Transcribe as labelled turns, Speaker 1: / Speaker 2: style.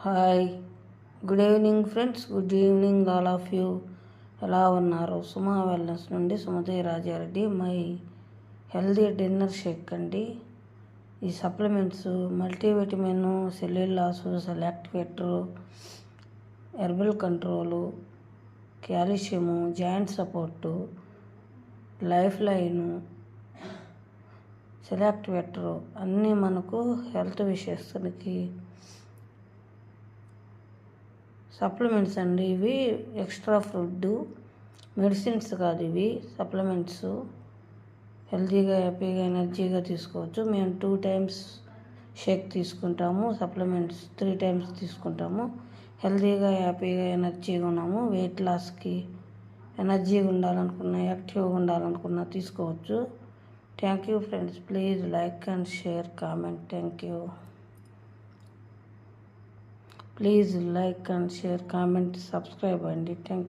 Speaker 1: Hi, good evening friends. Good evening all of you. ఎలా ఉన్నారు? Suma wellness నుండి Sumathi Rajareddy. My healthy dinner shake అండి. ఈ supplements multivitamin, cellulose, cell activator, herbal control, calcium, joint support, life line, cell activator అన్నీ మనకు health విషయానికి supplements అండి. ఇవి ఎక్స్ట్రా ఫుడ్, మెడిసిన్స్ కాదు, ఇవి సప్లిమెంట్స్. హెల్తీగా, హ్యాపీగా, ఎనర్జీగా తీసుకోవచ్చు. మేము 2 times షేక్ తీసుకుంటాము, సప్లిమెంట్స్ 3 times తీసుకుంటాము. హెల్తీగా, హ్యాపీగా, ఎనర్జీగా ఉన్నాము. వెయిట్ లాస్కి, ఎనర్జీగా ఉండాలనుకున్నా, యాక్టివ్గా ఉండాలనుకున్నా తీసుకోవచ్చు. Thank you friends. Please like and share, comment. Thank you. Please like and share, comment, subscribe అండి. Thank you.